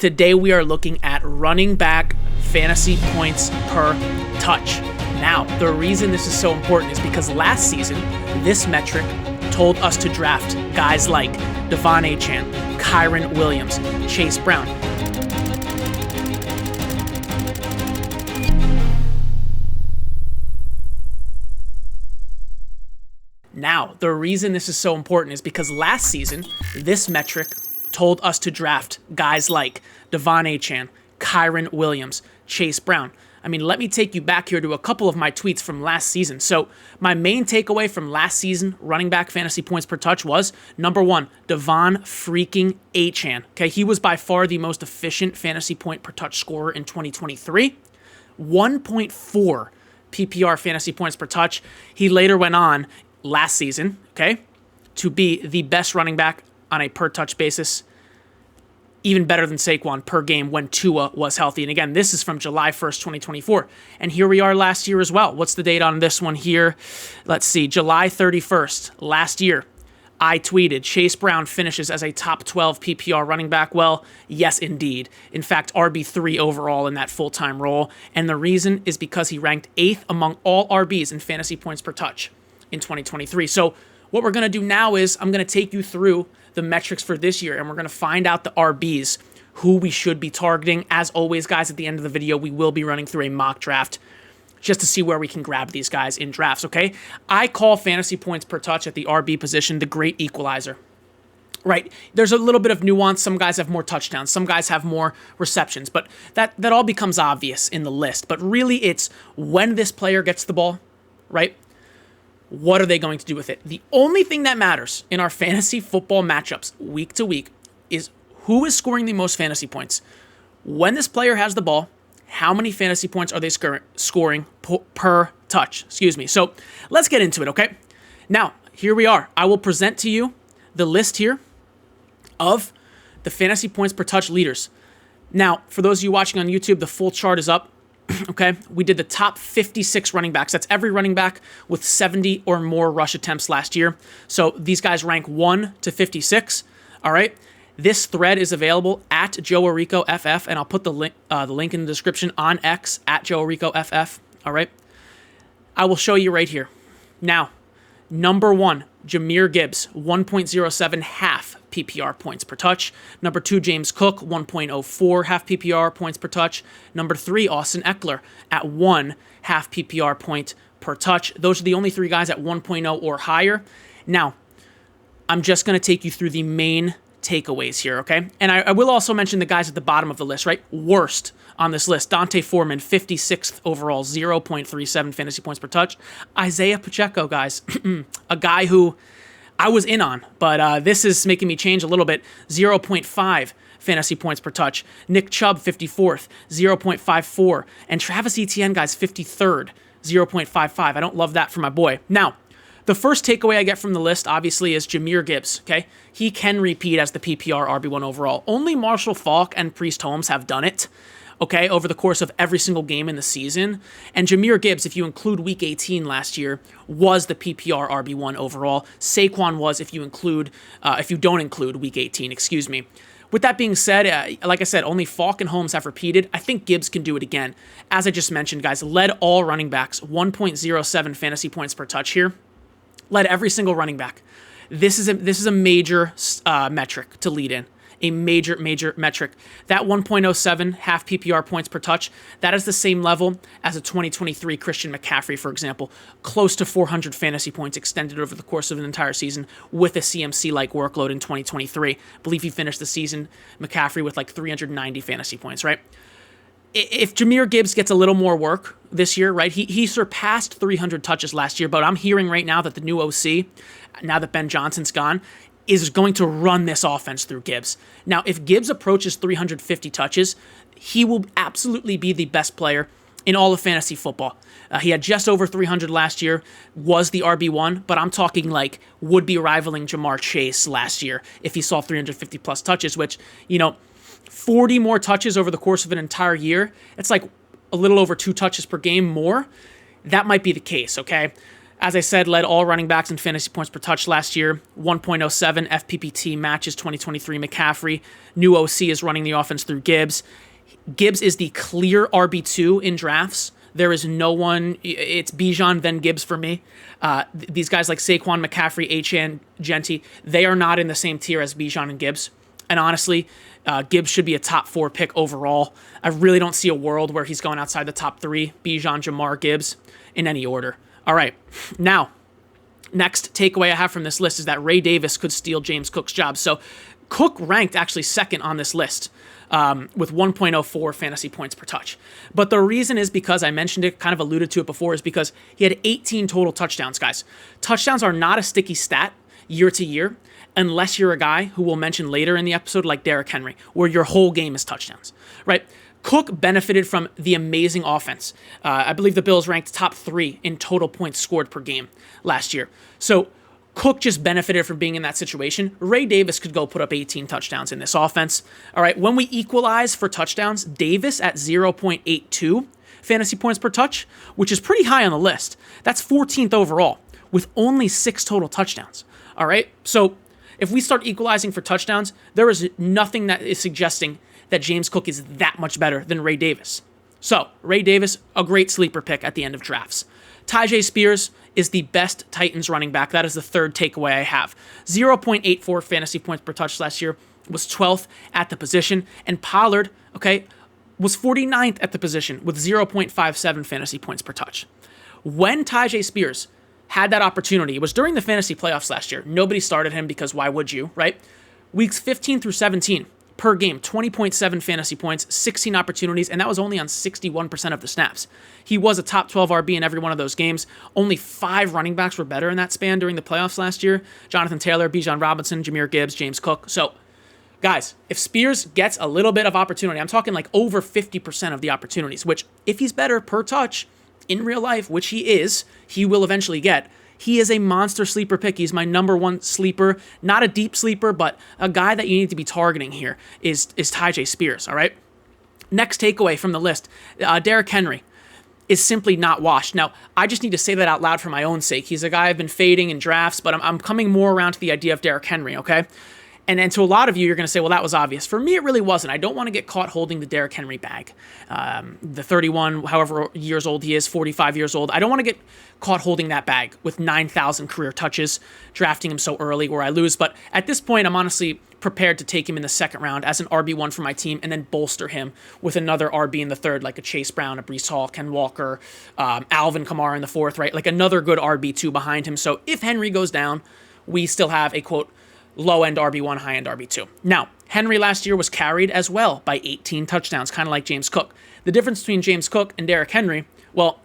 Today we are looking at running back fantasy points per touch. Now, the reason this is so important is because last season, this metric told us to draft guys like Devon Achane, Kyren Williams, Chase Brown. Now, the reason this is so important is because last season, this metric told us to draft guys like Devon Achane, Kyren Williams, Chase Brown. I mean, let me take you back here to a couple of my tweets from last season. So my main takeaway from last season running back fantasy points per touch was, number one, Devon freaking Achane. Okay, he was by far the most efficient fantasy point per touch scorer in 2023. 1.4 PPR fantasy points per touch. He later went on last season, okay, to be the best running back on a per touch basis, even better than Saquon per game when Tua was healthy. And again, this is from July 1st, 2024. And here we are last year as well. What's the date on this one here? Let's see, July 31st, last year. I tweeted, Chase Brown finishes as a top 12 PPR running back. Well, yes, indeed. In fact, RB3 overall in that full-time role. And the reason is because he ranked 8th among all RBs in fantasy points per touch in 2023. So what we're going to do now is I'm going to take you through the metrics for this year, and we're going to find out the RBs, who we should be targeting. As always, guys, at the end of the video, we will be running through a mock draft just to see where we can grab these guys in drafts, okay? I call fantasy points per touch at the RB position the great equalizer, right? There's a little bit of nuance. Some guys have more touchdowns. Some guys have more receptions, but that all becomes obvious in the list. But really, it's when this player gets the ball, right? What are they going to do with it? The only thing that matters in our fantasy football matchups week to week is who is scoring the most fantasy points. When this player has the ball, how many fantasy points are they scoring per touch? So let's get into it, okay? Now, here we are. I will present to you the list here of the fantasy points per touch leaders. Now, for those of you watching on YouTube, the full chart is up. Okay, we did the top 56 running backs. That's every running back with 70 or more rush attempts last year. So these guys rank 1 to 56. All right, this thread is available at JoeAricoFF, and I'll put the link in the description on X at JoeAricoFF. All right, I will show you right here. Now, number one, Jahmyr Gibbs, 1.07 half PPR points per touch. Number two, James Cook, 1.04 half PPR points per touch. Number three, Austin Eckler at 1 half PPR point per touch. Those are the only three guys at 1.0 or higher. Now, I'm just going to take you through the main takeaways here, okay? And I will also mention the guys at the bottom of the list, right? Worst on this list, Dante Foreman, 56th overall, 0.37 fantasy points per touch. Isaiah Pacheco, guys, a guy who I was in on, but this is making me change a little bit, 0.5 fantasy points per touch. Nick Chubb, 54th, 0.54. And Travis Etienne, guys, 53rd, 0.55. I don't love that for my boy. Now, the first takeaway I get from the list, obviously, is Jahmyr Gibbs, okay? He can repeat as the PPR RB1 overall. Only Marshall Faulk and Priest Holmes have done it, okay, over the course of every single game in the season. And Jahmyr Gibbs, if you include Week 18 last year, was the PPR RB1 overall. Saquon was if you don't include Week 18, excuse me. With that being said, like I said, only Faulk and Holmes have repeated. I think Gibbs can do it again. As I just mentioned, guys, led all running backs, 1.07 fantasy points per touch here. Led every single running back. This is a major metric to lead in. A major metric. That 1.07 half PPR points per touch, that is the same level as a 2023 Christian McCaffrey, for example. Close to 400 fantasy points extended over the course of an entire season with a CMC-like workload in 2023. I believe he finished the season, McCaffrey, with like 390 fantasy points, right? If Jahmyr Gibbs gets a little more work this year, right, he surpassed 300 touches last year, but I'm hearing right now that the new OC, now that Ben Johnson's gone, is going to run this offense through Gibbs. Now, if Gibbs approaches 350 touches, he will absolutely be the best player in all of fantasy football. He had just over 300 last year, was the RB1, but I'm talking like would be rivaling Jamar Chase last year if he saw 350 plus touches, which, 40 more touches over the course of an entire year, it's like a little over 2 touches per game more. That might be the case, okay? As I said, led all running backs in fantasy points per touch last year. 1.07 FPPT matches 2023 McCaffrey. New OC is running the offense through Gibbs. Gibbs is the clear RB2 in drafts. There is no one. It's Bijan, then Gibbs for me. These guys like Saquon, McCaffrey, Achane, Genti, they are not in the same tier as Bijan and Gibbs. And honestly, Gibbs should be a top 4 pick overall. I really don't see a world where he's going outside the top 3. Bijan, Jahmyr Gibbs, in any order. All right, now, next takeaway I have from this list is that Ray Davis could steal James Cook's job. So Cook ranked actually second on this list. With 1.04 fantasy points per touch. But the reason is because I mentioned it, kind of alluded to it before, is because he had 18 total touchdowns, guys. Touchdowns are not a sticky stat year to year unless you're a guy who we'll mention later in the episode like Derrick Henry, where your whole game is touchdowns, right? Cook benefited from the amazing offense. I believe the Bills ranked top 3 in total points scored per game last year. So Cook just benefited from being in that situation. Ray Davis could go put up 18 touchdowns in this offense. All right, when we equalize for touchdowns, Davis at 0.82 fantasy points per touch, which is pretty high on the list. That's 14th overall with only 6 total touchdowns. All right, so if we start equalizing for touchdowns, there is nothing that is suggesting that James Cook is that much better than Ray Davis. So Ray Davis, a great sleeper pick at the end of drafts. Tyjae Spears is the best Titans running back. That is the third takeaway I have. 0.84 fantasy points per touch last year, was 12th at the position. And Pollard, was 49th at the position with 0.57 fantasy points per touch. When Tyjae Spears had that opportunity, it was during the fantasy playoffs last year. Nobody started him because why would you, right? Weeks 15 through 17 per game, 20.7 fantasy points, 16 opportunities, and that was only on 61% of the snaps. He was a top 12 RB in every one of those games. Only 5 running backs were better in that span during the playoffs last year. Jonathan Taylor, Bijan Robinson, Jahmyr Gibbs, James Cook. So, guys, if Spears gets a little bit of opportunity, I'm talking like over 50% of the opportunities, which if he's better per touch in real life, which he is, he will eventually get. He is a monster sleeper pick. He's my number 1 sleeper. Not a deep sleeper, but a guy that you need to be targeting here is Tyjae Spears, all right? Next takeaway from the list, Derrick Henry is simply not washed. Now, I just need to say that out loud for my own sake. He's a guy I've been fading in drafts, but I'm coming more around to the idea of Derrick Henry, okay? And to a lot of you, you're going to say, well, that was obvious. For me, it really wasn't. I don't want to get caught holding the Derrick Henry bag. The 31, however years old he is, 45 years old. I don't want to get caught holding that bag with 9,000 career touches, drafting him so early where I lose. But at this point, I'm honestly prepared to take him in the second round as an RB1 for my team and then bolster him with another RB in the third, like a Chase Brown, a Breece Hall, Ken Walker, Alvin Kamara in the fourth, right? Like another good RB2 behind him. So if Henry goes down, we still have a, quote, low-end RB1, high-end RB2. Now, Henry last year was carried as well by 18 touchdowns, kind of like James Cook. The difference between James Cook and Derrick Henry, well,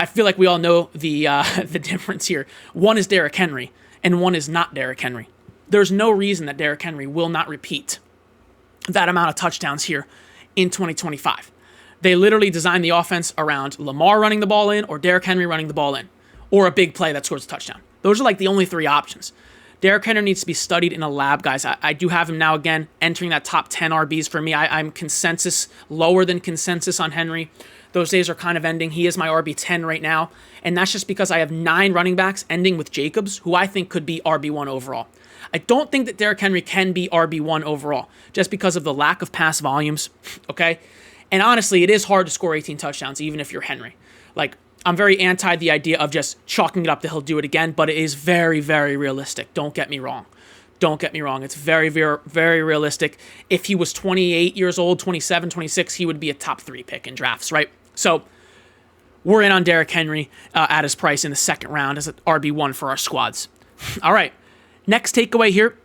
I feel like we all know the difference here. One is Derrick Henry, and one is not Derrick Henry. There's no reason that Derrick Henry will not repeat that amount of touchdowns here in 2025. They literally designed the offense around Lamar running the ball in or Derrick Henry running the ball in, or a big play that scores a touchdown. Those are like the only 3 options. Derrick Henry needs to be studied in a lab, guys. I do have him now again entering that top 10 RBs for me. I'm consensus, lower than consensus on Henry. Those days are kind of ending. He is my RB10 right now, and that's just because I have 9 running backs ending with Jacobs, who I think could be RB1 overall. I don't think that Derrick Henry can be RB1 overall just because of the lack of pass volumes, okay? And honestly, it is hard to score 18 touchdowns even if you're Henry. Like, I'm very anti the idea of just chalking it up that he'll do it again, but it is very, very realistic. Don't get me wrong. Don't get me wrong. It's very, very, very realistic. If he was 28 years old, 27, 26, he would be a top 3 pick in drafts, right? So we're in on Derrick Henry at his price in the second round as an RB1 for our squads. All right. Next takeaway here.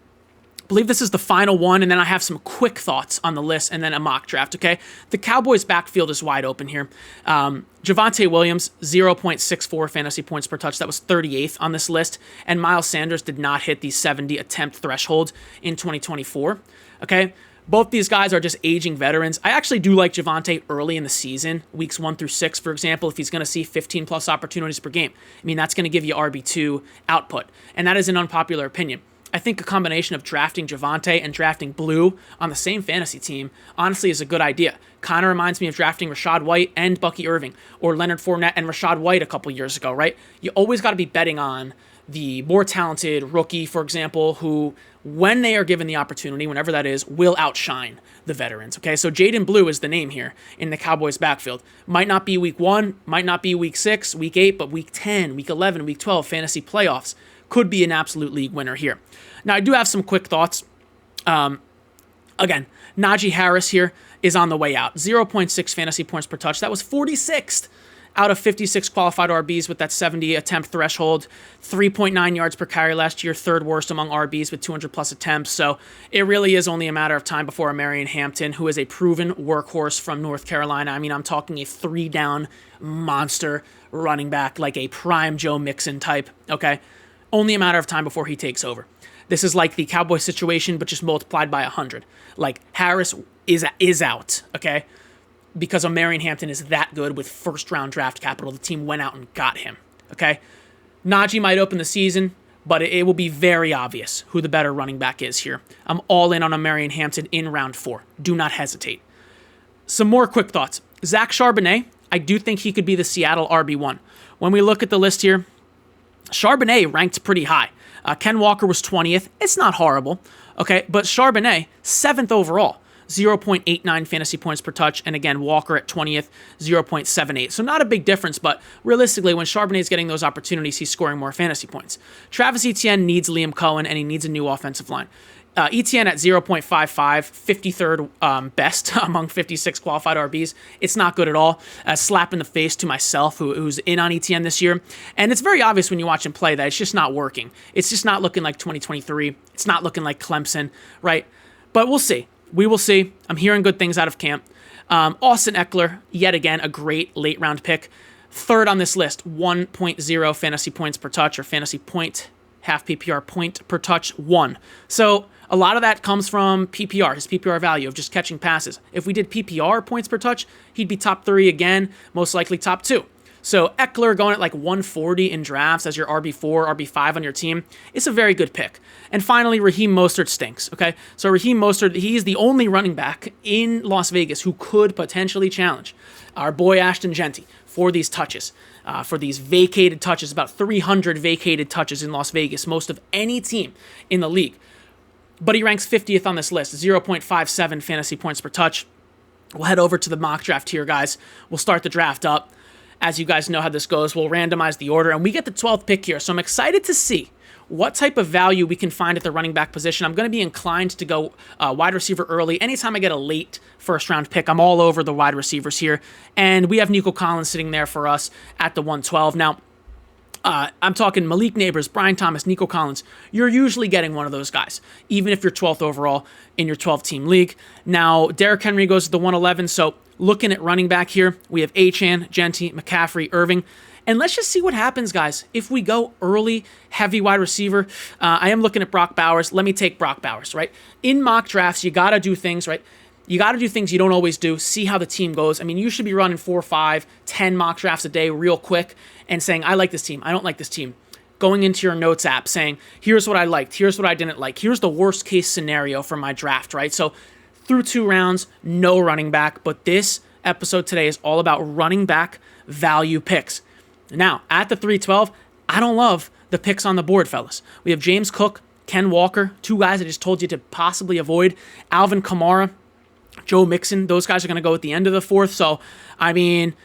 I believe this is the final one, and then I have some quick thoughts on the list and then a mock draft, okay? The Cowboys' backfield is wide open here. Javonte Williams, 0.64 fantasy points per touch. That was 38th on this list. And Miles Sanders did not hit the 70 attempt threshold in 2024, okay? Both these guys are just aging veterans. I actually do like Javonte early in the season, weeks 1 through 6, for example, if he's going to see 15-plus opportunities per game. I mean, that's going to give you RB2 output, and that is an unpopular opinion. I think a combination of drafting Javonte and drafting Blue on the same fantasy team honestly is a good idea. Kind of reminds me of drafting Rachaad White and Bucky Irving, or Leonard Fournette and Rachaad White a couple years ago, right? You always got to be betting on the more talented rookie, for example, who, when they are given the opportunity, whenever that is, will outshine the veterans, okay? So Jaden Blue is the name here in the Cowboys backfield. Might not be week 1, might not be week 6, week 8, but week 10, week 11, week 12, fantasy playoffs could be an absolute league winner here. Now, I do have some quick thoughts. Again, Najee Harris here is on the way out. 0.6 fantasy points per touch. That was 46th out of 56 qualified RBs with that 70 attempt threshold. 3.9 yards per carry last year, third worst among RBs with 200 plus attempts. So it really is only a matter of time before Marion Hampton, who is a proven workhorse from North Carolina. I mean, I'm talking a 3-down monster running back, like a prime Joe Mixon type, okay? Only a matter of time before he takes over. This is like the Cowboys situation, but just multiplied by 100. Like, Harris is out, okay? Because Marion Hampton is that good with first-round draft capital. The team went out and got him, okay? Najee might open the season, but it will be very obvious who the better running back is here. I'm all in on a Marion Hampton in round 4. Do not hesitate. Some more quick thoughts. Zach Charbonnet, I do think he could be the Seattle RB1. When we look at the list here, Charbonnet ranked pretty high. Ken Walker was 20th. It's not horrible, okay? But Charbonnet, 7th overall, 0.89 fantasy points per touch. And again, Walker at 20th, 0.78. So not a big difference, but realistically, when Charbonnet's getting those opportunities, he's scoring more fantasy points. Travis Etienne needs Liam Cohen, and he needs a new offensive line. Etienne at 0.55, 53rd best among 56 qualified RBs. It's not good at all. A slap in the face to myself, who's in on Etienne this year. And it's very obvious when you watch him play that it's just not working. It's just not looking like 2023. It's not looking like Clemson, right? But we'll see. We will see. I'm hearing good things out of camp. Austin Eckler, yet again, a great late round pick. Third on this list, 1.0 fantasy points per touch, or fantasy point, half PPR point per touch, 1. So a lot of that comes from PPR, his PPR value of just catching passes. If we did PPR points per touch, he'd be top 3 again, most likely top 2. So Eckler going at like 140 in drafts as your RB4, RB5 on your team, it's a very good pick. And finally, Raheem Mostert stinks, okay? So Raheem Mostert, he is the only running back in Las Vegas who could potentially challenge our boy Ashton Genty for these touches, for these vacated touches, about 300 vacated touches in Las Vegas, most of any team in the league. But he ranks 50th on this list, 0.57 fantasy points per touch. We'll head over to the mock draft here, guys. We'll start the draft up. As you guys know how this goes, we'll randomize the order, and we get the 12th pick here. So I'm excited to see what type of value we can find at the running back position. I'm going to be inclined to go wide receiver early. Anytime I get a late first-round pick, I'm all over the wide receivers here. And we have Nico Collins sitting there for us at the 112. Now, I'm talking Malik Neighbors, Brian Thomas, Nico Collins. You're usually getting one of those guys, even if you're 12th overall in your 12-team league. Now, Derrick Henry goes to the 111, so looking at running back here, we have Achane, Genty, McCaffrey, Irving. And let's just see what happens, guys. If we go early, heavy wide receiver, I am looking at Brock Bowers. Let me take Brock Bowers, right? In mock drafts, you got to do things, right? You got to do things you don't always do. See how the team goes. I mean, you should be running 4, 5, 10 mock drafts a day real quick and saying, I like this team. I don't like this team. Going into your notes app saying, here's what I liked. Here's what I didn't like. Here's the worst case scenario for my draft, right? So through 2 rounds, no running back. But this episode today is all about running back value picks. Now, at the 312, I don't love the picks on the board, fellas. We have James Cook, Ken Walker, 2 guys I just told you to possibly avoid. Alvin Kamara, Joe Mixon, those guys are going to go at the end of the 4th. So, I mean,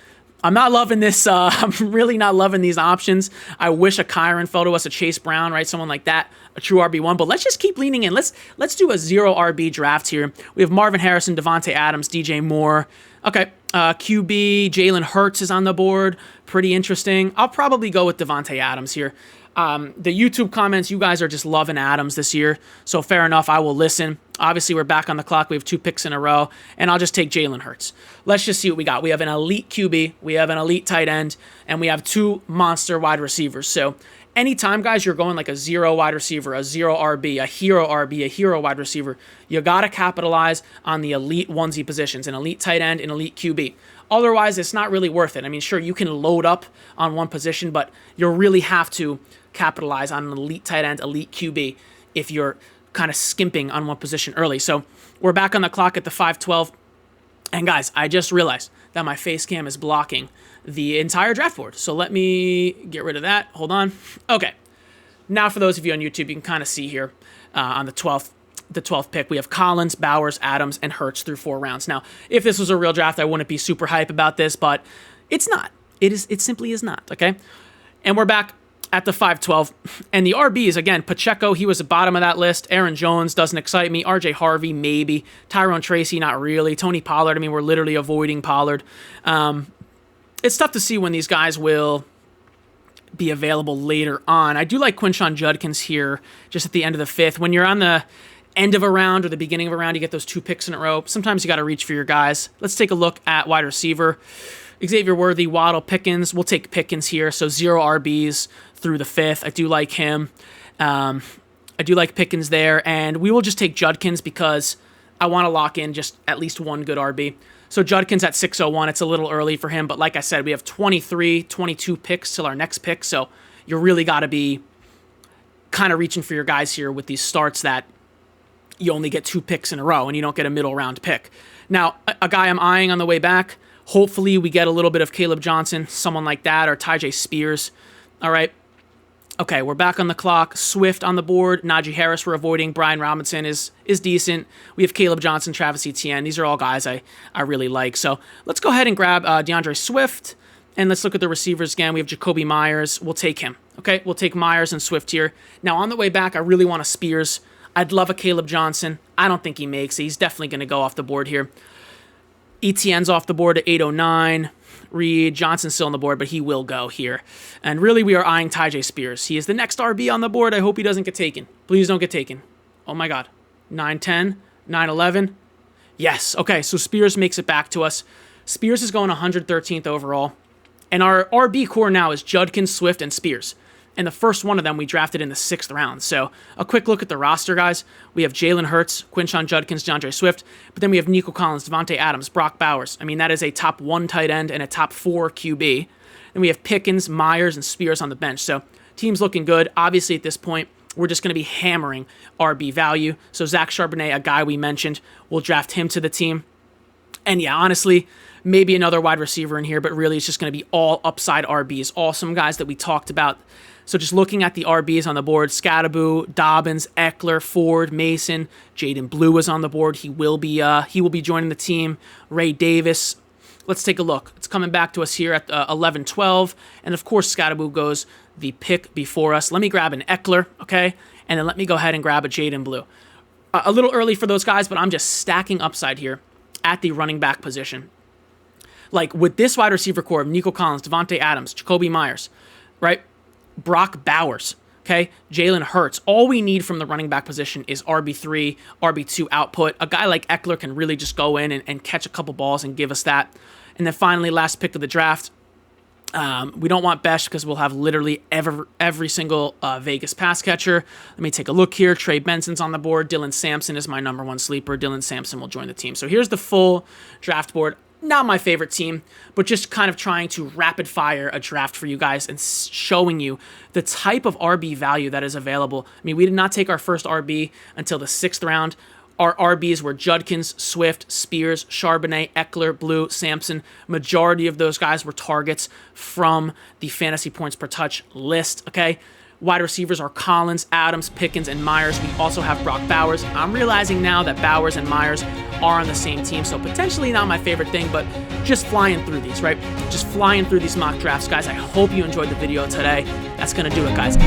I'm not loving this. I'm really not loving these options. I wish a Kyron fell to us, a Chase Brown, right? Someone like that, a true RB1. But let's just keep leaning in. Let's do a 0 RB draft here. We have Marvin Harrison, Devontae Adams, DJ Moore. Okay, QB, Jalen Hurts is on the board. Pretty interesting. I'll probably go with Devontae Adams here. The YouTube comments, you guys are just loving Adams this year, so fair enough, I will listen. Obviously, we're back on the clock. We have 2 picks in a row, and I'll just take Jalen Hurts. Let's just see what we got. We have an elite QB, we have an elite tight end, and we have 2 monster wide receivers. So anytime, guys, you're going like a 0 wide receiver, a 0 RB, a hero wide receiver, you got to capitalize on the elite onesie positions, an elite tight end, an elite QB. Otherwise, it's not really worth it. I mean, sure, you can load up on one position, but you really have to capitalize on an elite tight end, elite QB if you're kind of skimping on one position early. So we're back on the clock at the 5:12. And guys, I just realized that my face cam is blocking the entire draft board. So let me get rid of that. Hold on. Okay. Now for those of you on YouTube, you can kind of see here on the 12th pick, we have Collins, Bowers, Adams, and Hurts through 4 rounds. Now, if this was a real draft, I wouldn't be super hype about this, but it's not. It simply is not, okay? And we're back at the 5:12. And the RBs, again, Pacheco, he was the bottom of that list. Aaron Jones doesn't excite me. RJ Harvey, maybe. Tyrone Tracy, not really. Tony Pollard, I mean, we're literally avoiding Pollard. It's tough to see when these guys will be available later on. I do like Quinshon Judkins here just at the end of the 5th. When you're on the end of a round or the beginning of a round, you get those 2 picks in a row. Sometimes you got to reach for your guys. Let's take a look at wide receiver. Xavier Worthy, Waddle, Pickens. We'll take Pickens here. So 0 RBs through the 5th. I do like him. I do like Pickens there. And we will just take Judkins because I want to lock in just at least one good RB. So Judkins at 601. It's a little early for him. But like I said, we have 23, 22 picks till our next pick. So you really got to be kind of reaching for your guys here with these starts that you only get 2 picks in a row and you don't get a middle round pick. Now, a guy I'm eyeing on the way back, hopefully we get a little bit of Caleb Johnson, someone like that, or Tyjae Spears. All right. Okay, we're back on the clock. Swift on the board. Najee Harris we're avoiding. Brian Robinson is decent. We have Caleb Johnson, Travis Etienne. These are all guys I really like. So let's go ahead and grab DeAndre Swift, and let's look at the receivers again. We have Jacoby Myers. We'll take him. Okay, we'll take Myers and Swift here. Now, on the way back, I really want a Spears. I'd love a Caleb Johnson. I don't think he makes it. He's definitely going to go off the board here. Etienne's off the board at 809. Reed Johnson's still on the board, but he will go here. And really, we are eyeing Tyjae Spears. He is the next RB on the board. I hope he doesn't get taken. Please don't get taken. Oh my God. 9-10, 9-11. Yes. Okay, so Spears makes it back to us. Spears is going 113th overall. And our RB core now is Judkins, Swift, and Spears. And the first one of them we drafted in the 6th round. So a quick look at the roster, guys. We have Jalen Hurts, Quinshon Judkins, DeAndre Swift. But then we have Nico Collins, Devontae Adams, Brock Bowers. I mean, that is a top 1 tight end and a top 4 QB. And we have Pickens, Myers, and Spears on the bench. So team's looking good. Obviously, at this point, we're just going to be hammering RB value. So Zach Charbonnet, a guy we mentioned, we'll draft him to the team. And yeah, honestly, maybe another wide receiver in here, but really it's just going to be all upside RBs, all some guys that we talked about. So just looking at the RBs on the board, Scattaboo, Dobbins, Eckler, Ford, Mason, Jaden Blue is on the board. He will be joining the team. Ray Davis. Let's take a look. It's coming back to us here at 11-12. And of course, Scattaboo goes the pick before us. Let me grab an Eckler, okay? And then let me go ahead and grab a Jaden Blue. A little early for those guys, but I'm just stacking upside here at the running back position. Like with this wide receiver core of Nico Collins, Devontae Adams, Jacoby Myers, right? Brock Bowers, okay? Jalen Hurts. All we need from the running back position is RB3, RB2 output. A guy like Eckler can really just go in and catch a couple balls and give us that. And then finally, last pick of the draft. We don't want Besh because we'll have literally every single Vegas pass catcher. Let me take a look here. Trey Benson's on the board. Dylan Sampson is my number 1 sleeper. Dylan Sampson will join the team. So here's the full draft board. Not my favorite team, but just kind of trying to rapid fire a draft for you guys and showing you the type of RB value that is available. I mean, we did not take our first RB until the 6th round. Our RBs were Judkins, Swift, Spears, Charbonnet, Eckler, Blue, Sampson. Majority of those guys were targets from the fantasy points per touch list, okay? Wide receivers are Collins, Adams, Pickens, and Myers. We also have Brock Bowers. I'm realizing now that Bowers and Myers are on the same team, so potentially not my favorite thing, but just flying through these, right? Just flying through these mock drafts, guys. I hope you enjoyed the video today. That's going to do it, guys.